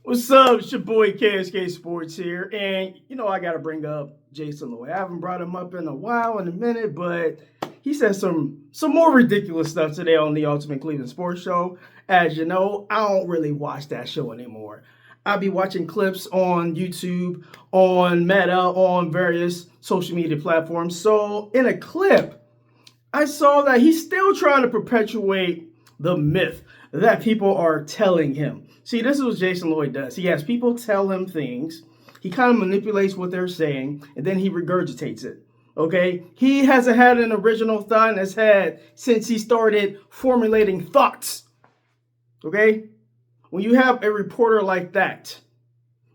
What's up? It's your boy KSK Sports here. And I got to bring up Jason Lloyd. I haven't brought him up in a minute, but he said some more ridiculous stuff today on the Ultimate Cleveland Sports Show. As you know, I don't really watch that show anymore. I'll be watching clips on YouTube, on Meta, on various social media platforms. So in a clip, I saw that he's still trying to perpetuate the myth that people are telling him. See, this is what Jason Lloyd does. He has people tell him things. He kind of manipulates what they're saying, and then he regurgitates it. Okay? He hasn't had an original thought in his head since he started formulating thoughts. Okay? When you have a reporter like that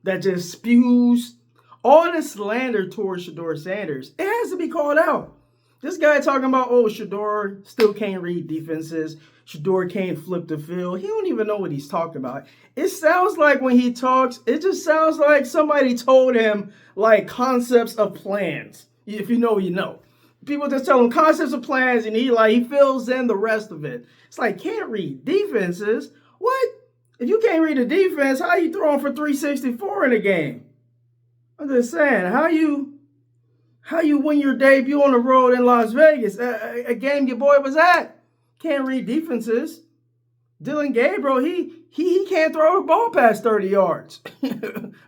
just spews all this slander towards Shedeur Sanders, it has to be called out. This guy talking about, Shedeur still can't read defenses. Shedeur can't flip the field. He don't even know what he's talking about. It sounds like when he talks, it just sounds like somebody told him like concepts of plans. If you know, you know. People just tell him concepts of plans and he fills in the rest of it. It's like, can't read defenses? What? If you can't read a defense, how you throwing for 364 in a game? I'm just saying, how you win your debut on the road in Las Vegas, a game your boy was at? Can't read defenses. Dillon Gabriel, he can't throw the ball past 30 yards.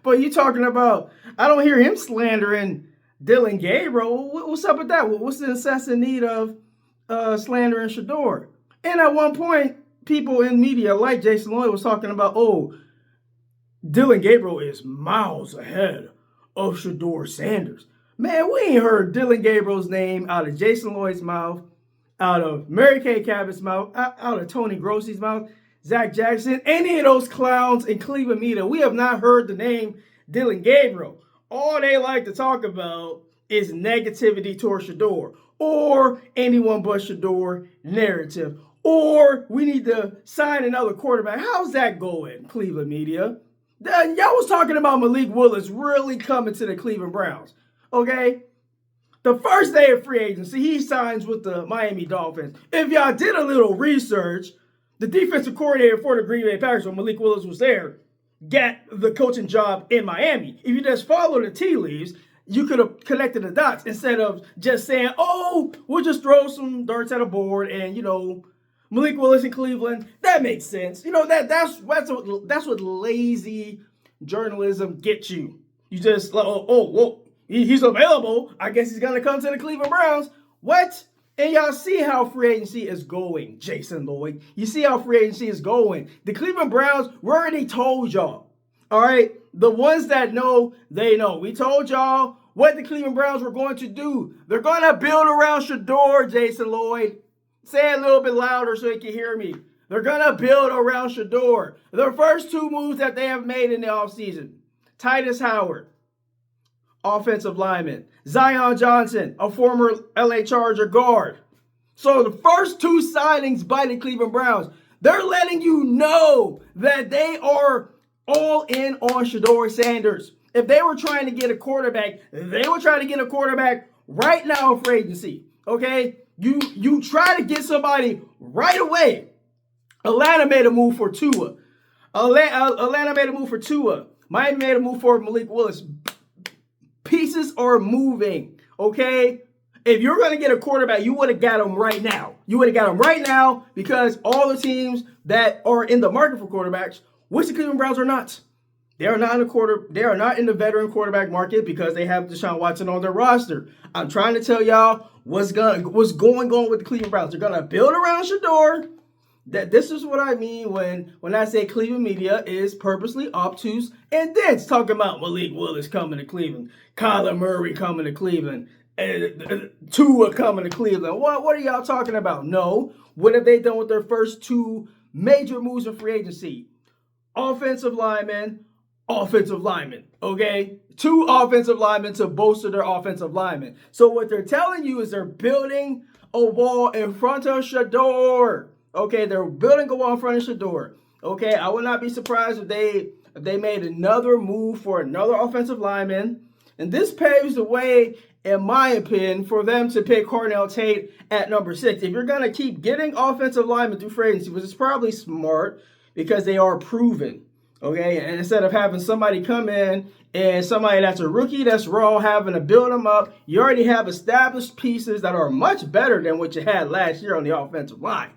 But you talking about, I don't hear him slandering Dillon Gabriel. What's up with that? What's the incessant need of slandering Shedeur? And at one point, people in media like Jason Lloyd was talking about, Dillon Gabriel is miles ahead of Shedeur Sanders. Man, we ain't heard Dillon Gabriel's name out of Jason Lloyd's mouth, out of Mary Kay Cabot's mouth, out of Tony Grossi's mouth, Zach Jackson, any of those clowns in Cleveland media. We have not heard the name Dillon Gabriel. All they like to talk about is negativity towards Shedeur, or anyone but Shedeur narrative, or we need to sign another quarterback. How's that going, Cleveland media? Y'all was talking about Malik Willis really coming to the Cleveland Browns. Okay? The first day of free agency, he signs with the Miami Dolphins. If y'all did a little research, the defensive coordinator for the Green Bay Packers when Malik Willis was there got the coaching job in Miami. If you just follow the tea leaves, you could have connected the dots instead of just saying, we'll just throw some darts at a board and, Malik Willis in Cleveland. That makes sense. That's what lazy journalism gets you. You just, he's available. I guess he's going to come to the Cleveland Browns. What? And y'all see how free agency is going, Jason Lloyd. You see how free agency is going. The Cleveland Browns, we already told y'all. All right? The ones that know, they know. We told y'all what the Cleveland Browns were going to do. They're going to build around Shedeur, Jason Lloyd. Say it a little bit louder so you can hear me. They're going to build around Shedeur. The first two moves that they have made in the offseason. Titus Howard, offensive lineman. Zion Johnson, a former LA Charger guard. So the first two signings by the Cleveland Browns, they're letting you know that they are all in on Shedeur Sanders. If they were trying to get a quarterback, they would try to get a quarterback right now in free agency. Okay? You try to get somebody right away. Atlanta made a move for Tua. Atlanta made a move for Tua. Miami made a move for Malik Willis. Pieces are moving, okay? If you're going to get a quarterback, you would have got him right now. You would have got him right now because all the teams that are in the market for quarterbacks, which the Cleveland Browns are not. They are not in the veteran quarterback market because they have Deshaun Watson on their roster. I'm trying to tell y'all what's going on with the Cleveland Browns. They're going to build around Shedeur. This is what I mean when I say Cleveland media is purposely obtuse and dense, talking about Malik Willis coming to Cleveland, Kyler Murray coming to Cleveland, Tua coming to Cleveland. What are y'all talking about? No. What have they done with their first two major moves in free agency? Offensive linemen, okay? Two offensive linemen to bolster their offensive linemen. So what they're telling you is they're building a wall in front of Shedeur. Okay, they're building a wall in front of Shedeur. Okay, I would not be surprised if they made another move for another offensive lineman. And this paves the way, in my opinion, for them to pick Cornell Tate at number 6. If you're going to keep getting offensive linemen through free agency, which is probably smart because they are proven. Okay, and instead of having somebody come in and somebody that's a rookie that's raw, having to build them up, you already have established pieces that are much better than what you had last year on the offensive line.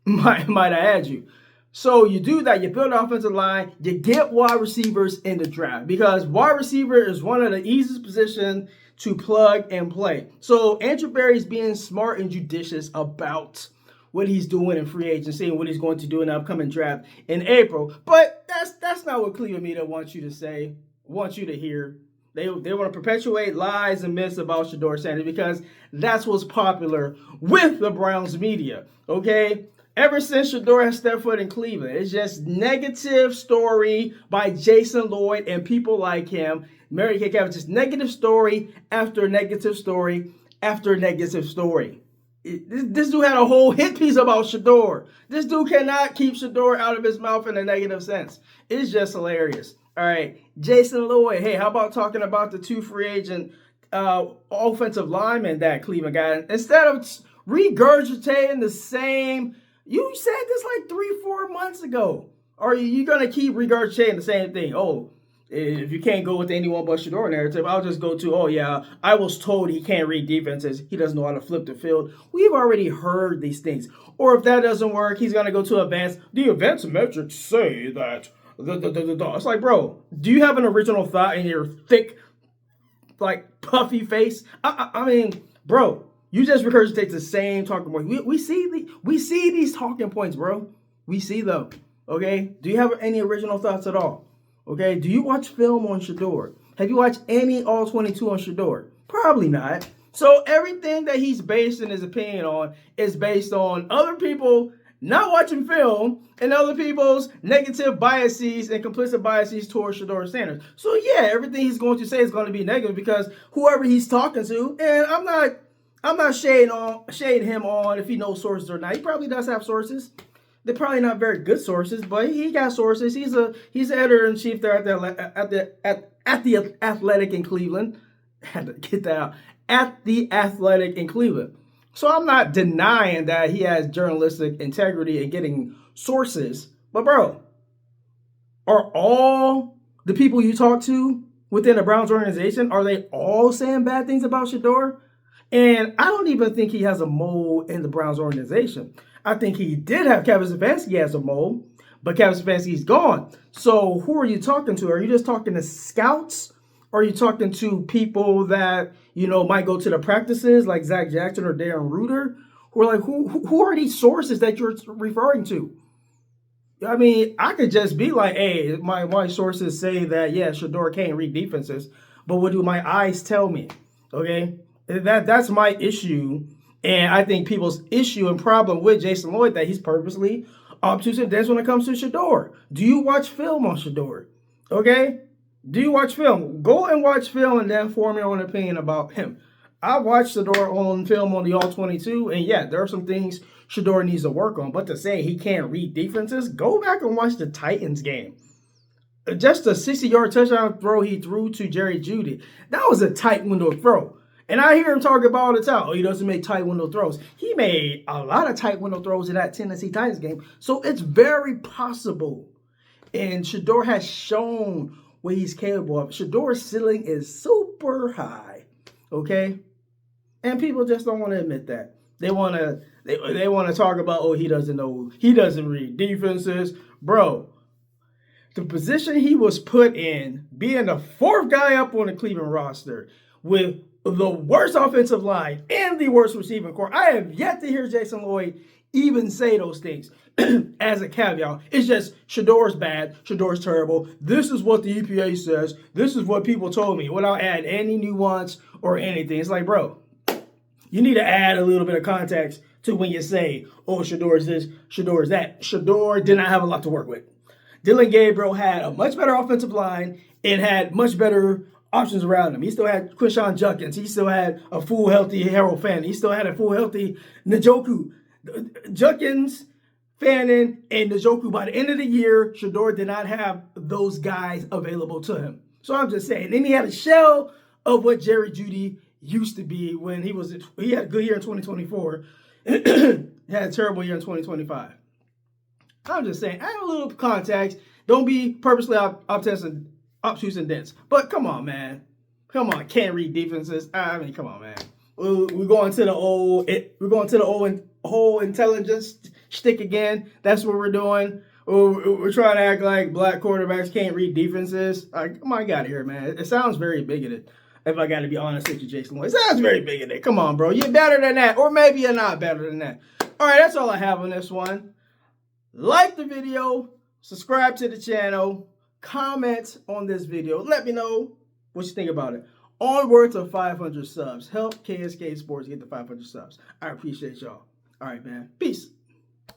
Might I add you. So you do that, you build an offensive line, you get wide receivers in the draft because wide receiver is one of the easiest positions to plug and play. So Andrew Berry's being smart and judicious about what he's doing in free agency and what he's going to do in the upcoming draft in April. But that's not what Cleveland media wants you to say, wants you to hear. They want to perpetuate lies and myths about Shedeur Sanders because that's what's popular with the Browns media, okay? Ever since Shedeur has stepped foot in Cleveland, it's just negative story by Jason Lloyd and people like him. Mary Kay Kevin, just negative story after negative story after negative story. This dude had a whole hit piece about Shedeur. This dude cannot keep Shedeur out of his mouth in a negative sense. It's just hilarious. All right, Jason Lloyd. Hey, how about talking about the two free agent offensive linemen that Cleveland got? Instead of regurgitating the same, you said this like 3-4 months ago. Are you going to keep regurgitating the same thing? Oh, if you can't go with anyone but Shedeur narrative, I'll just go to, oh yeah, I was told he can't read defenses. He doesn't know how to flip the field. We've already heard these things. Or if that doesn't work, he's going to go to advanced. The advanced metrics say that. It's like, bro, do you have an original thought in your thick, like, puffy face? I mean, bro, you just regurgitate the same talking points. We see these talking points, bro. We see them. Okay? Do you have any original thoughts at all? Okay, do you watch film on Shedeur? Have you watched any All 22 on Shedeur? Probably not. So everything that he's basing his opinion on is based on other people not watching film and other people's negative biases and complicit biases towards Shedeur Sanders. So yeah, everything he's going to say is going to be negative because whoever he's talking to, and I'm not shading him on if he knows sources or not. He probably does have sources. They're probably not very good sources, but he got sources. He's the editor-in-chief there at the Athletic in Cleveland. Had to get that out. At the Athletic in Cleveland. So I'm not denying that he has journalistic integrity and getting sources. But bro, are all the people you talk to within the Browns organization, are they all saying bad things about Shedeur? And I don't even think he has a mole in the Browns organization. I think he did have Kevin Stefanski as a mole, but Kevin Stefanski's gone. So who are you talking to? Are you just talking to scouts? Or are you talking to people that, might go to the practices like Zach Jackson or Darren Reuter? Who are like, who are these sources that you're referring to? I mean, I could just be like, hey, my sources say that, yeah, Shedeur can't read defenses, but what do my eyes tell me? Okay? That's my issue. And I think people's issue and problem with Jason Lloyd that he's purposely obtuse and dense when it comes to Shedeur. Do you watch film on Shedeur? Okay? Do you watch film? Go and watch film and then form your own opinion about him. I watched Shedeur on film on the All-22, and yeah, there are some things Shedeur needs to work on. But to say he can't read defenses, go back and watch the Titans game. Just a 60-yard touchdown throw he threw to Jerry Jeudy. That was a tight window throw. And I hear him talk about all the time, oh, he doesn't make tight window throws. He made a lot of tight window throws in that Tennessee Titans game. So it's very possible. And Shedeur has shown what he's capable of. Shedeur's ceiling is super high. Okay? And people just don't want to admit that. They want to talk about, oh, he doesn't read defenses. Bro, the position he was put in, being the fourth guy up on the Cleveland roster with the worst offensive line and the worst receiving core. I have yet to hear Jason Lloyd even say those things as a caveat. It's just Shedeur's bad. Shedeur's terrible. This is what the EPA says. This is what people told me without adding any nuance or anything. It's like, bro, you need to add a little bit of context to when you say, oh, Shedeur is this, Shedeur is that. Shedeur did not have a lot to work with. Dylan Gabriel had a much better offensive line and had much better options around him. He still had Quinshon Judkins. He still had a full healthy Harold Fannin. He still had a full healthy Njoku. Judkins, Fannin, and Njoku. By the end of the year, Shedeur did not have those guys available to him. So I'm just saying. Then he had a shell of what Jerry Jeudy used to be when he had a good year in 2024. Had a terrible year in 2025. I'm just saying, add a little context. Don't be purposely obtuse and dense. But come on, man. Come on, can't read defenses. I mean, come on, man. We're going to the whole intelligence shtick again. That's what we're doing. We're trying to act like black quarterbacks can't read defenses. Come on, get out of here, man. It sounds very bigoted. If I got to be honest with you, Jason Lloyd, it sounds very bigoted. Come on, bro. You're better than that, or maybe you're not better than that. All right, that's all I have on this one. Like the video, subscribe to the channel, comment on this video. Let me know what you think about it. Onward to 500 subs. Help KSK Sports get to 500 subs. I appreciate y'all. All right, man. Peace.